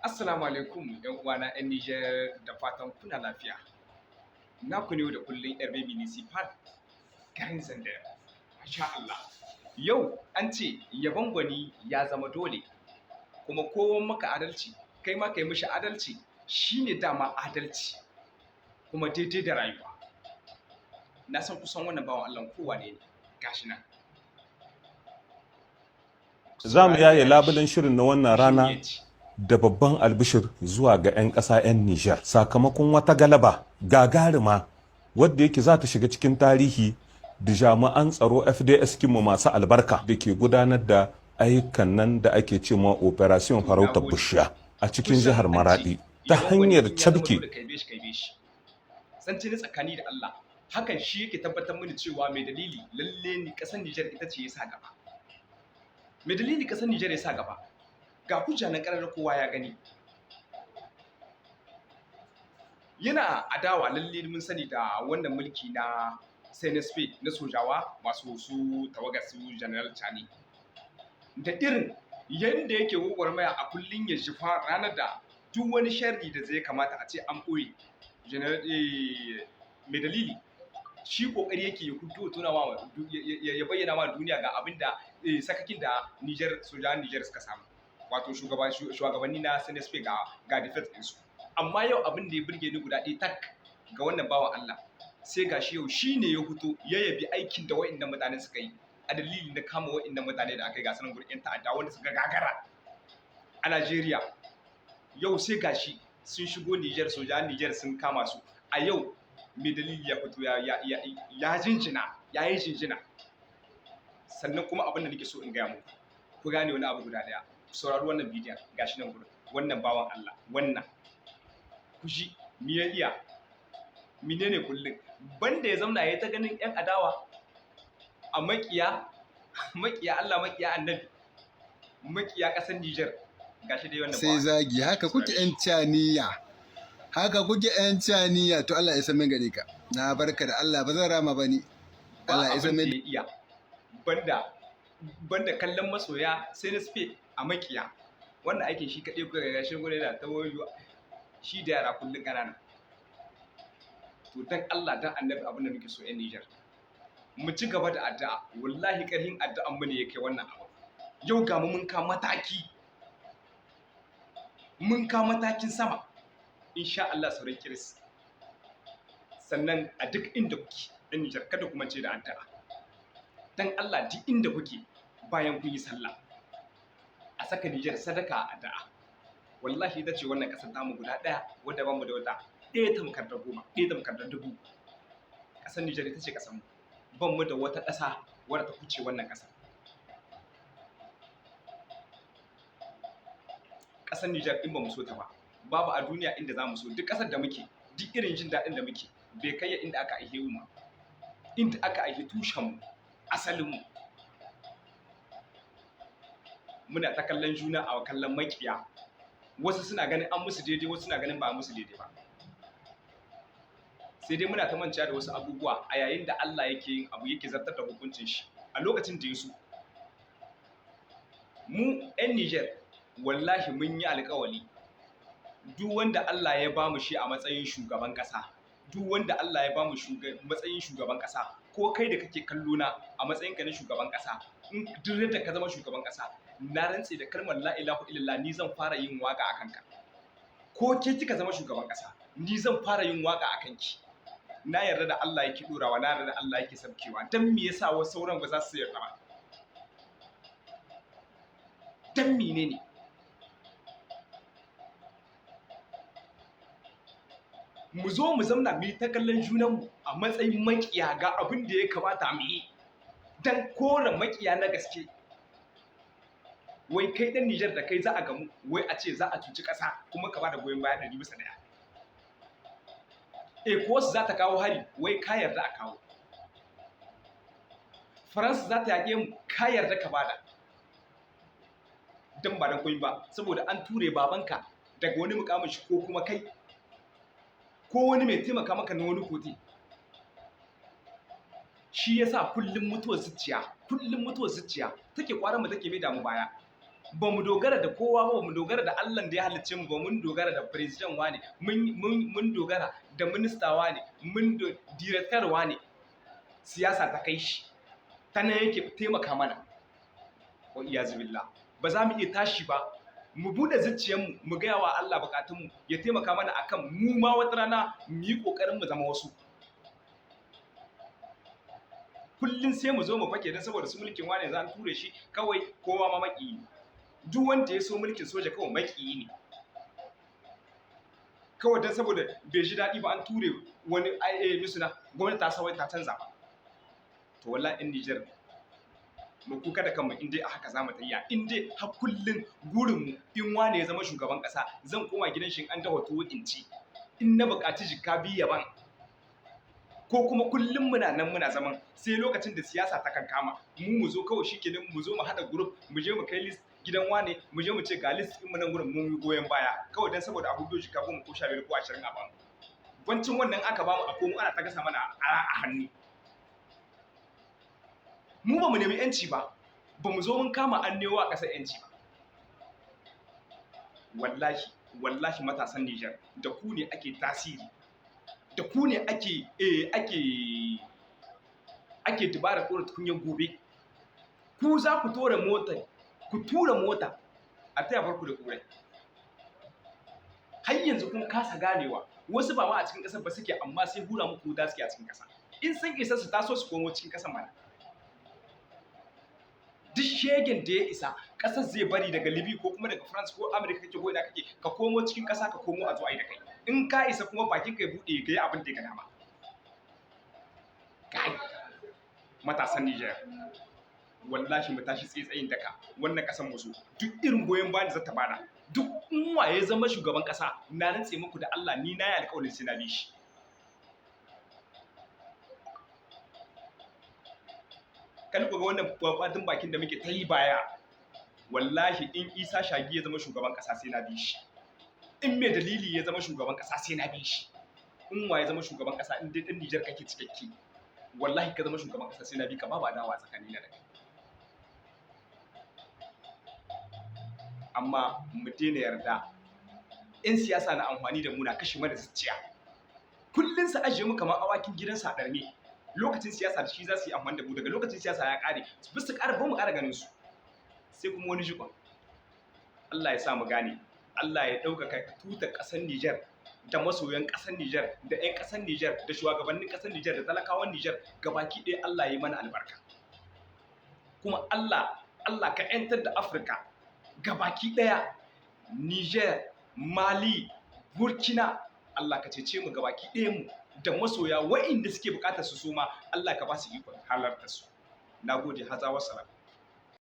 Assalamu alaikum ‘yan uwana ‘yan Nijar da fatan kuna lafiya. Naku ne da kullum ‘yar Baby Municipal garin Zandar. Masha Allah. Yau an ce yabon gwani ya zama dole, kuma kowan maka adalci, kai ma kai mishi adalci shine dama adalci, kuma daidai da rayuwa. Na san kusan wannan bawan Allah kowa ne gashi nan. Za mu yaye labulen shirin na wannan rana Shi ne ci. da babban albishir zuwa ga 'yan ƙasa 'yan Nijar sakamakon wata galaba gagarima wadda yake za ta shiga cikin tarihi da jami'an tsaro FDS kinmu masu albarka da ke gudanar da ayyukan nan da ake ce ma Operation Farautar Bushiya a cikin jihar Maradi ta hanyar cabke. Zance ni tsakani da Allah, hakan shi yake tabbatar mini cewa mai dalili lalle ni ƙasar Nijar ita ce ya sa gaba. Mai dalili ƙasar Nijar ya sa gaba. Ga hujja na ƙarar kowa ya gani. Yana adawa lalle mun sani da wannan mulki na CNSP na sojawa masu su tawagar su General Chani. Da irin yanda yake gwagwarmaya a kullum ya jifa ranar da duk wani sharri da zai kamata a ce an ɓoye. Mai dalili shi kokari yake ya fito tunawa ya bayyana wa duniya ga abin da sakakin da sojan Nijar suka samu. Wato shugabanni na CNSP ga defense ɗinsu. Amma yau abin da ya burge ni guda ɗaya tak ga wannan bawan Allah, sai gashi yau shi ne ya fito ya yabi aikin da wa'innan mutane suka yi a dalili na kama wa'innan mutane da aka yi gasanin gurin 'yan ta'adda wanda suka gagara a Najeriya. Yau sai gashi sun shigo Nijar, sojan Nijar sun kama su. A yau mai dalili ya fito ya yi jinjina. Sannan kuma abin da nake so in gaya muku, ku gane wani abu guda ɗaya. Saurari wannan bidiyon gashi nan gurin wannan bawan Allah wannan ku ji me ya iya menene kullum banda ya zamna ya ta ganin yan adawa a makiya Allah makiya annabi makiya kasar Niger gashi dai wannan sai zagi haka kuke yan caniya to Allah ya san min gare ka na barka da Allah ba zan rama bane Allah ya san min iya banda kallon masoya sai na spe a makiya wanda ake shi kaɗai kuka ga shi gure da tawoyi shi da yara kullun ƙanana. To dan Allah dan annabi abin da muke so ƴan Niger mu ci gaba da addu'a, wallahi ƙarhin addu'an mu ne yake wannan abu. Yau ga mu mun ka matakin sama insha Allah sauran kiris. Sannan a duk inda kuke ƴan Niger kada ku mance da addu'a. Dan Allah duk inda kuke bayan kun yi sallah a saka Nijar sadaka a addu'a. Wallahi ita ce wannan ƙasar tamu guda ɗaya wadda bamu da wata ɗaya tamkar da 10, ɗaya tamkar da 1000. Ƙasar Nijar ita ce ƙasar mu. Ban mu da wata ƙasa wadda ta kuce wannan ƙasar. Ƙasar Nijar in ba mu so ta ba, babu a duniya inda za mu so. Duk ƙasar da muke, duk irin jin daɗin da muke, bai kai inda aka aihe mu, inda aka aihe tushen mu, asalin mu. Muna ta kallon juna a kallon makiya. Wasu suna ganin an musu daidai, wasu suna ganin ba musu daidai ba. Sai dai muna ta manciya da wasu abubuwa a yayin da Allah yake yin abu yake zartar da hukuncin shi a lokacin da ya so. Mu 'yan Niger wallahi mun yi alƙawari duk wanda Allah ya bamu shi a matsayin shugaban ƙasa, duk wanda Allah ya bamu matsayin shugaban ƙasa, ko kai da kake kallo na a matsayinka na shugaban ƙasa, in duk da ka zama shugaban ƙasa, na rantse da kalmar la ilaha illallah ni zan fara yin waka akan ka. Ko ke kika zama shugaban ƙasa, ni zan fara yin waka akan ki. Na yarda da Allah yake dorawa, na yarda da Allah yake sabkewa. Dan me yasa wasu sauran ba za su yarda ba? Dan menene? Mu zo mu zamna mu yi ta kallon junanmu a matsayin makiya ga abin da ya kamata mu yi dan kore makiya na gaske. Wai kai dan Nijar da kai za a gamu, wai a ce za a cuci ƙasa kuma ka bada goyon baya 100%. ECOWAS za ta kawo hari, wai ka yarda a kawo. Faransa za ta yaƙe mu, ka yarda ka bada. Dan ba dan koyi ba, saboda an ture babanka daga wani mukamin shi ko kuma kai ko wani mai taimaka maka na wani kote. Shi yasa kullum mutuwar zuciya take kwaran mu take mai damu baya. ba mu dogara da kowa ba mu dogara da Allah da ya halicce mu ba mun dogara da president wane mun dogara da minista wane director wane siyasa ta kai shi ta nan yake taimaka mana wa iyazu billah ba za mu iya tashi ba mu bude zuciyarmu mu gaya wa Allah bukatunmu ya taimaka mana akan mu ma wata rana mu yi kokarin mu zama wasu kullun sai mu zo mu fake dan saboda su mulkin wane za an ture shi kawai kowa ma maki duk wanda ya so mulkin soja kawai maki ne kawai dan saboda bai ji daɗi ba an ture wani misuna gwamnati ta sawai ta canza ba to wallahi in Niger mu kuka da kanmu in dai a haka zamu tayya in dai har kullun gurin mu in wane ya zama shugaban kasa zan koma gidan shi an dawo to in ci in na buƙaci jikka biya ban ko kuma kullum muna nan muna zaman sai lokacin da siyasa ta kankama mu zo kawai shikenan mu zo mu hada group mu je mu kai list gidan wane mu je mu ce ga list din mu nan gurin mun yi goyen baya kawai dan saboda abu doji ka mu ko 15 ko 20 a bamu bancin wannan aka bamu a komo ana ta gasa mana a hannu mu ba mu nemi yanci ba mu zo mun kama annewa a ƙasar yanci ba wallahi matasan Niger da ku ne ake tasiri da ku ne ake dubara ɗora tukunyar gobe ku za ku tura mota a taya farku da ƙurai har yanzu kun kasa ganewa wasu ba ma a cikin ƙasar ba suke amma sai hura muku da suke a cikin ƙasa in sun isa su taso su komo cikin ƙasar mana duk shegen da ya isa ƙasar zai bari daga Libya ko kuma daga France ko America kake ko ina kake ka komo cikin ƙasa ka komo a zo ai da kai in ka isa kuma bakin kai bude kai abin da ya dama kai matasan Niger wallahi mu tashi tsayin daka wannan ƙasar mu so duk irin goyen bayan da za ta bada duk in waye zama shugaban ƙasa na rantse muku da Allah ni na yi alƙawarin sai na bi shi kan ku ga wannan fafatin bakin da muke ta yi baya wallahi in Isa Shagi ya zama shugaban kasa sai na bi shi in mai dalili ya zama shugaban kasa sai na bi shi in wa ya zama shugaban kasa in dai dan Niger kake cikakke wallahi ka zama shugaban kasa sai na bi ka ba dawa tsakani da kai amma mu daina yarda in siyasa na amfani da mu na kashe mana zuciya kullun sa ajiye mu kamar awakin gidan sadarme lokacin siyasa da shi za su yi amfani da mu daga lokacin siyasa ya kare su su ƙara ba mu ƙara ganin su sai kuma wani jikon Allah ya sa mu gane Allah ya ɗaukaka tutar ƙasar Niger da masoyan ƙasar Niger da 'yan ƙasar Niger da shugabannin ƙasar Niger da talakawan Niger gabaki ɗaya Allah ya yi mana albarka kuma Allah ka 'yantar da Afirka gabaki ɗaya Niger, Mali, Burkina Allah ka cece mu gabaki ɗaya mu da masoya wa'inda suke bukatar su suma Allah ka ba su ikon halarta su nagode haza wassalam